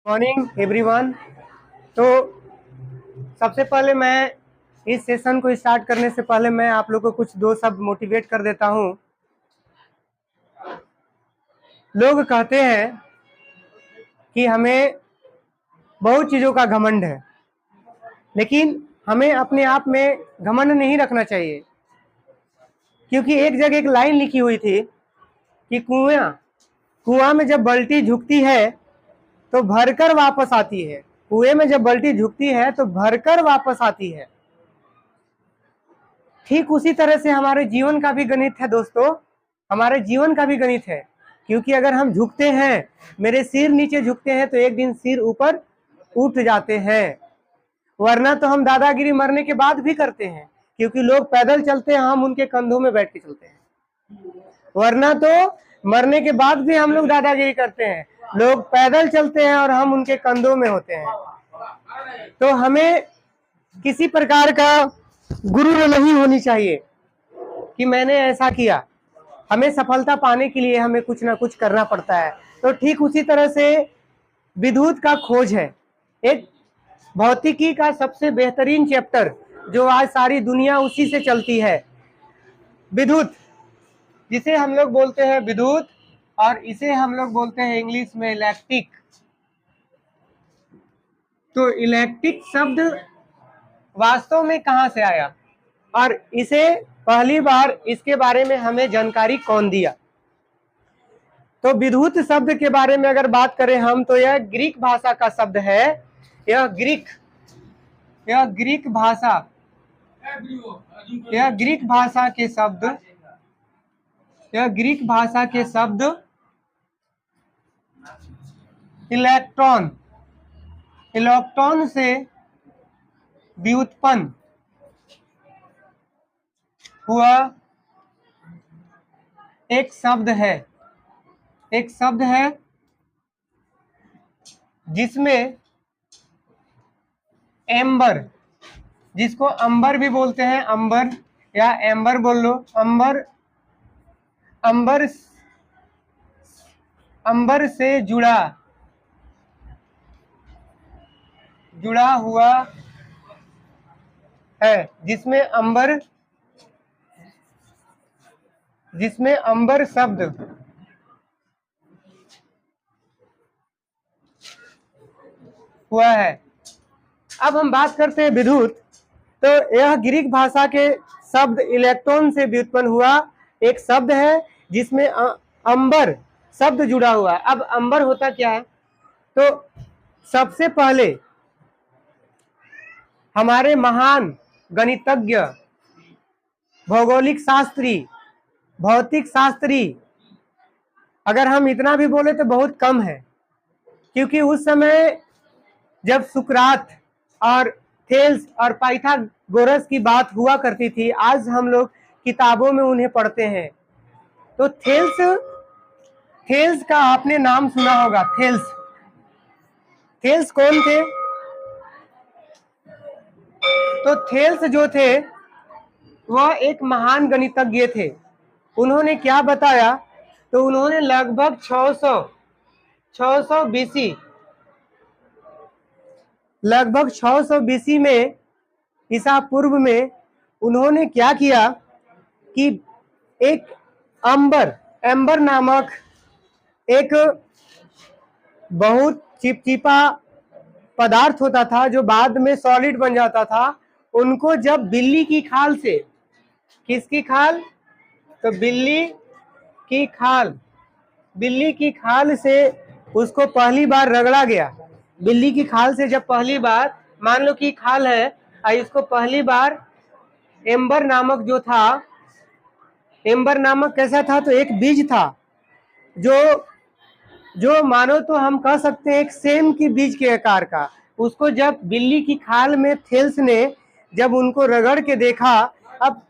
Morning everyone. तो सबसे पहले मैं इस सेशन को स्टार्ट करने से पहले मैं आप लोगों को कुछ दो शब्द मोटिवेट कर देता हूँ। लोग कहते हैं कि हमें बहुत चीज़ों का घमंड है, लेकिन हमें अपने आप में घमंड नहीं रखना चाहिए, क्योंकि एक जगह एक लाइन लिखी हुई थी कि कुआं में जब बाल्टी झुकती है तो भरकर वापस आती है। कुएं में जब बाल्टी झुकती है तो भरकर वापस आती है। ठीक उसी तरह से हमारे जीवन का भी गणित है दोस्तों, हमारे जीवन का भी गणित है। क्योंकि अगर हम झुकते हैं, मेरे सिर नीचे झुकते हैं तो एक दिन सिर ऊपर उठ जाते हैं, वरना तो हम दादागिरी मरने के बाद भी करते हैं, क्योंकि लोग पैदल चलते हैं, हम उनके कंधों में बैठ के चलते हैं। वरना तो मरने के बाद भी हम लोग दादागिरी करते हैं, लोग पैदल चलते हैं और हम उनके कंधों में होते हैं। तो हमें किसी प्रकार का गुरूर नहीं होनी चाहिए कि मैंने ऐसा किया। हमें सफलता पाने के लिए हमें कुछ ना कुछ करना पड़ता है। तो ठीक उसी तरह से विद्युत का खोज है, एक भौतिकी का सबसे बेहतरीन चैप्टर जो आज सारी दुनिया उसी से चलती है। विद्युत, जिसे हम लोग बोलते हैं विद्युत, और इसे हम लोग बोलते हैं इंग्लिश में इलेक्ट्रिक। तो इलेक्ट्रिक शब्द वास्तव में कहाँ से आया और इसे पहली बार इसके बारे में हमें जानकारी कौन दिया? तो विद्युत शब्द के बारे में अगर बात करें हम, तो यह ग्रीक भाषा का शब्द है। यह ग्रीक भाषा के शब्द इलेक्ट्रॉन से व्युत्पन्न हुआ एक शब्द है जिसमें एम्बर, जिसको अंबर भी बोलते हैं, अंबर या एम्बर बोल लो, अंबर से जुड़ा हुआ है, जिसमें अंबर शब्द हुआ है। अब हम बात करते हैं विद्युत। तो यह ग्रीक भाषा के शब्द इलेक्ट्रॉन से व्युत्पन्न हुआ एक शब्द है जिसमें अंबर शब्द जुड़ा हुआ है। अब अंबर होता क्या है? तो सबसे पहले हमारे महान गणितज्ञ, भौगोलिक शास्त्री, भौतिक शास्त्री, अगर हम इतना भी बोले तो बहुत कम है, क्योंकि उस समय जब सुकरात और थेल्स और पाइथागोरस की बात हुआ करती थी, आज हम लोग किताबों में उन्हें पढ़ते हैं। तो थेल्स का आपने नाम सुना होगा। थेल्स कौन थे? तो थेल्स जो थे वह एक महान गणितज्ञ थे। उन्होंने क्या बताया? तो उन्होंने लगभग 600 BC में, ईसा पूर्व में, उन्होंने क्या किया कि एक एम्बर नामक एक बहुत चिपचिपा पदार्थ होता था जो बाद में सॉलिड बन जाता था, उनको जब बिल्ली की खाल से, किसकी खाल? तो बिल्ली की खाल से उसको पहली बार रगड़ा गया। बिल्ली की खाल से जब पहली बार, मान लो कि खाल है, इसको पहली बार एम्बर नामक जो था, एम्बर नामक कैसा था? तो एक बीज था जो मानो तो हम कह सकते हैं एक सेम की बीज के आकार का। उसको जब बिल्ली की खाल में थेल्स ने जब उनको रगड़ के देखा, अब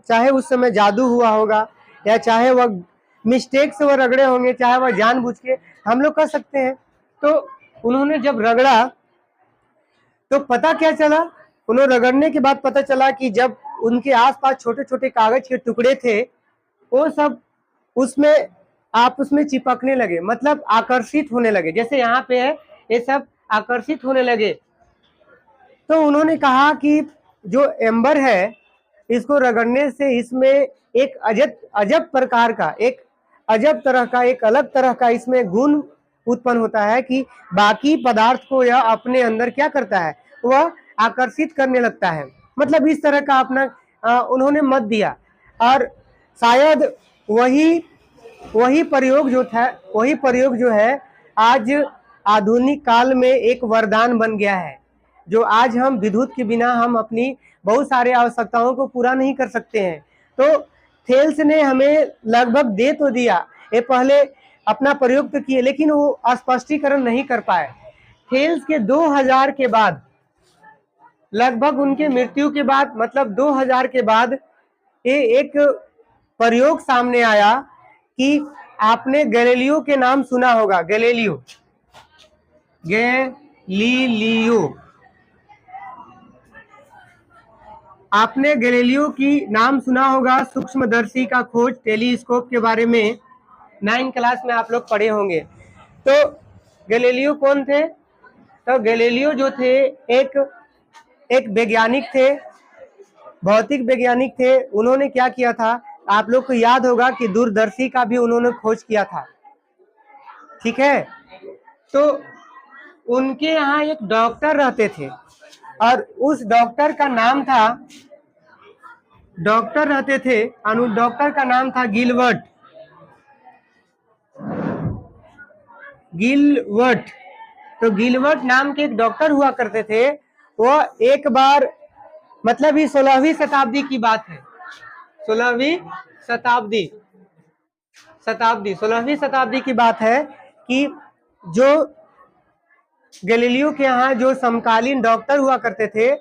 चाहे उस समय जादू हुआ होगा या चाहे वह मिस्टेक से वह रगड़े होंगे, चाहे वह जानबूझ के, हम लोग कह सकते हैं। तो उन्होंने जब रगड़ा तो पता क्या चला? उन्होंने रगड़ने के बाद पता चला कि जब उनके आसपास छोटे छोटे कागज के टुकड़े थे, वो सब उसमें आपस में चिपकने लगे, मतलब आकर्षित होने लगे। जैसे यहाँ पे है ये सब आकर्षित होने लगे। तो उन्होंने कहा कि जो एम्बर है इसको रगड़ने से इसमें एक अजब प्रकार का, एक अजब तरह का, एक अलग तरह का इसमें गुण उत्पन्न होता है कि बाकी पदार्थ को यह अपने अंदर क्या करता है, वह आकर्षित करने लगता है। मतलब इस तरह का अपना उन्होंने मत दिया। और शायद वही प्रयोग जो है आज आधुनिक काल में एक वरदान बन गया है, जो आज हम विद्युत के बिना हम अपनी बहुत सारे आवश्यकताओं को पूरा नहीं कर सकते हैं। तो थेल्स ने हमें लगभग दे तो दिया, ये पहले अपना प्रयोग तो किए लेकिन वो स्पष्टीकरण नहीं कर पाए। थेल्स के 2000 के बाद, लगभग उनके मृत्यु के बाद, मतलब 2000 के बाद ये एक प्रयोग सामने आया कि आपने गैलीलियो के नाम सुना होगा। गैलीलियो आपने गैलीलियो की नाम सुना होगा। सूक्ष्मदर्शी का खोज, टेलीस्कोप के बारे में 9 क्लास में आप लोग पढ़े होंगे। तो गैलीलियो कौन थे? तो गैलीलियो जो थे एक वैज्ञानिक थे, भौतिक वैज्ञानिक थे। उन्होंने क्या किया था, आप लोग को याद होगा कि दूरदर्शी का भी उन्होंने खोज किया था, ठीक है। तो उनके यहाँ एक डॉक्टर रहते थे और उस डॉक्टर का नाम था, डॉक्टर का नाम था गिलवर्ट। तो गिलवर्ट नाम के एक डॉक्टर हुआ करते थे। वो एक बार, मतलब ये 16वीं शताब्दी की बात है, 16वीं शताब्दी की बात है कि जो गैलीलियो के यहाँ जो समकालीन डॉक्टर हुआ करते थे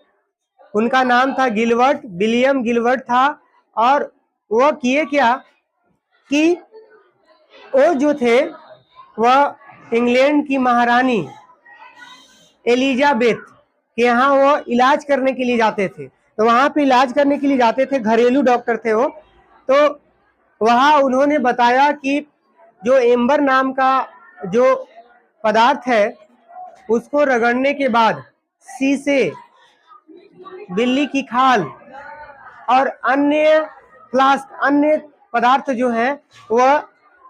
उनका नाम था गिलवर्ट, विलियम गिलवर्ट था। और वह किए क्या कि वो जो थे वह इंग्लैंड की महारानी एलिजाबेथ के यहाँ वो इलाज करने के लिए जाते थे। तो वहाँ पे इलाज करने के लिए जाते थे, घरेलू डॉक्टर थे वो। तो वहाँ उन्होंने बताया कि जो एम्बर नाम का जो पदार्थ है उसको रगड़ने के बाद शीशे, बिल्ली की खाल और अन्य पदार्थ जो है वह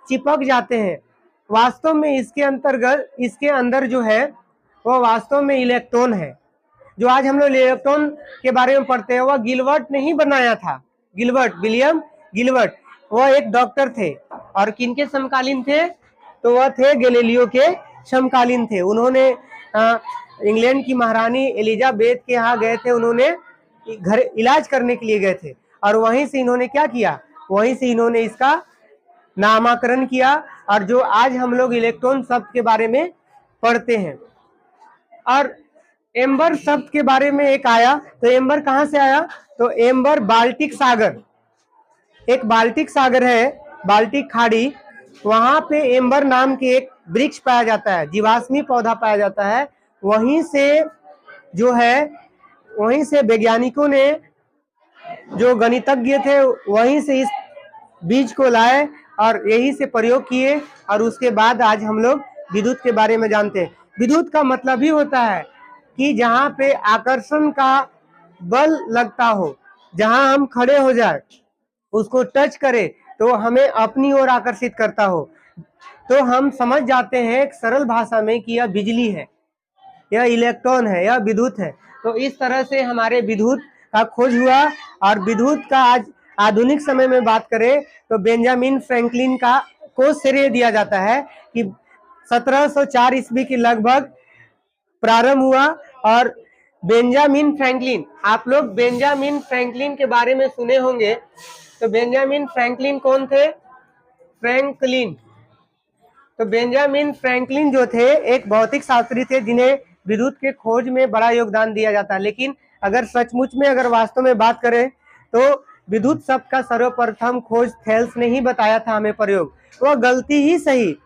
चिपक जाते हैं। वास्तव में इसके अंदर जो है वह वास्तव में इलेक्ट्रॉन है। जो आज हम लोग इलेक्ट्रॉन के बारे में पढ़ते हैं वह गिलवर्ट ने ही बनाया था। विलियम गिलवर्ट वह एक डॉक्टर थे और किनके समकालीन थे? तो वह थे गैलीलियो के समकालीन थे। उन्होंने इंग्लैंड की महारानी एलिजाबेथ के यहाँ गए थे, उन्होंने घर इलाज करने के लिए गए थे और वहीं से इन्होंने क्या किया, वहीं से इन्होंने इसका नामकरण किया और जो आज हम लोग इलेक्ट्रॉन शब्द के बारे में पढ़ते हैं। और एम्बर शब्द के बारे में एक आया, तो एम्बर कहाँ से आया? तो एम्बर बाल्टिक सागर, एक बाल्टिक सागर है, बाल्टिक खाड़ी, वहां पे एम्बर नाम के एक वृक्ष पाया जाता है, जीवाश्मी पौधा पाया जाता है। वहीं से वैज्ञानिकों ने, जो गणितज्ञ थे, वहीं से इस बीज को लाए और यही से प्रयोग किए और उसके बाद आज हम लोग विद्युत के बारे में जानते हैं। विद्युत का मतलब ही होता है कि जहाँ पे आकर्षण का बल लगता हो, जहाँ हम खड़े हो जाए, उसको टच करें तो हमें अपनी ओर आकर्षित करता हो, तो हम समझ जाते हैं एक सरल भाषा में कि यह बिजली है, यह इलेक्ट्रॉन है, यह विद्युत है। तो इस तरह से हमारे विद्युत का खोज हुआ। और विद्युत का आज आधुनिक समय में बात करें तो बेंजामिन फ्रैंकलिन को श्रेय दिया जाता है कि 1704 ईस्वी के लगभग प्रारंभ हुआ। और बेंजामिन फ्रैंकलिन, आप लोग बेंजामिन फ्रैंकलिन के बारे में सुने होंगे। तो बेंजामिन फ्रैंकलिन कौन थे? तो बेंजामिन फ्रैंकलिन जो थे एक भौतिक शास्त्री थे जिन्हें विद्युत के खोज में बड़ा योगदान दिया जाता है। लेकिन अगर सचमुच में अगर वास्तव में बात करें तो विद्युत शब्द का सर्वप्रथम खोज थेल्स ने ही बताया था हमें प्रयोग। वह गलती ही सही,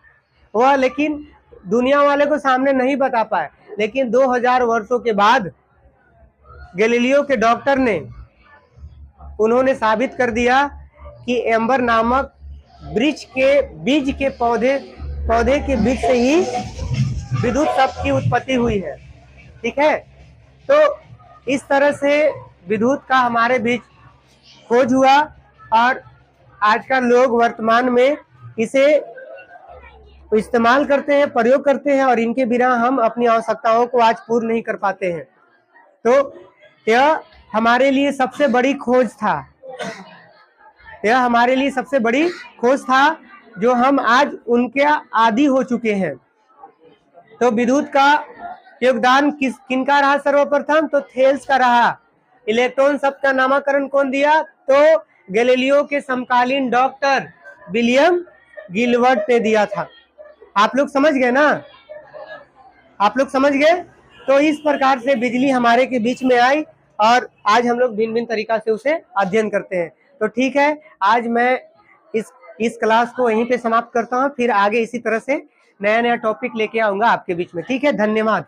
वह लेकिन दुनिया वाले को सामने नहीं बता पाए। लेकिन 2000 वर्षों के बाद गैलीलियो के डॉक्टर ने उन्होंने साबित कर दिया कि एम्बर नामक वृक्ष के बीज के पौधे के बीज से ही विद्युत शब्द की उत्पत्ति हुई है। ठीक है, तो इस तरह से विद्युत का हमारे बीच खोज हुआ और आजकल लोग वर्तमान में इसे इस्तेमाल करते हैं, प्रयोग करते हैं और इनके बिना हम अपनी आवश्यकताओं को आज पूर्ण नहीं कर पाते हैं। तो यह हमारे लिए सबसे बड़ी खोज था, यह हमारे लिए सबसे बड़ी खोज था जो हम आज उनके आदी हो चुके हैं। तो विद्युत का योगदान किनका रहा सर्वप्रथम? तो थेल्स का रहा। इलेक्ट्रॉन शब्द का नामकरण कौन दिया? तो गैलीलियो के समकालीन डॉक्टर विलियम गिलबर्ट ने दिया था। आप लोग समझ गए ना? आप लोग समझ गए? तो इस प्रकार से बिजली हमारे के बीच में आई और आज हम लोग भिन्न भिन्न तरीका से उसे अध्ययन करते हैं। तो ठीक है, आज मैं इस क्लास को यहीं पे समाप्त करता हूँ, फिर आगे इसी तरह से नया नया टॉपिक लेके आऊंगा आपके बीच में। ठीक है, धन्यवाद।